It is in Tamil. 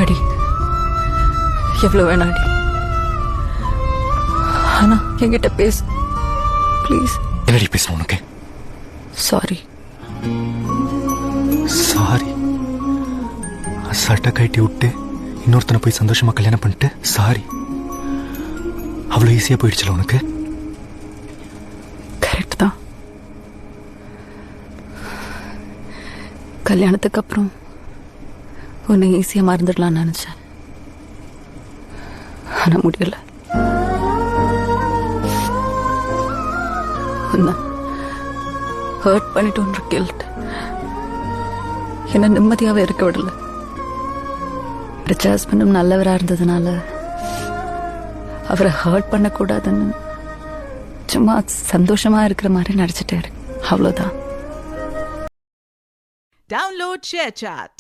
அடி, எவ்வளவு வேணா அடி. ஆனா என்கிட்ட பேசு ப்ளீஸ். என்னடி பேசணும் உனக்கு? சாரி. சாரி? சட்டை கட்டி விட்டு இன்னொருத்தனை போய் சந்தோஷமா கல்யாணம் பண்ணிட்டு சாரி? அவ்வளவு ஈஸியா போயிடுச்சுல உனக்கு? கரெக்ட் தான். கல்யாணத்துக்கு அப்புறம் உன்னை ஈஸியா மறந்துடலாம்னு நினைச்சேன். ஆனா முடியல. உன்னை ஹர்ட் பண்ணிட்டோன்ற கில்ட் என்ன நிம்மதியாவே இருக்க விடல. ஹஸ்பண்டும் நல்லவரா இருந்ததுனால அவரை ஹர்ட் பண்ணக்கூடாதுன்னு சும்மா சந்தோஷமா இருக்கிற மாதிரி நடிச்சிட்டாரு. அவ்வளவுதான். Download ShareChat.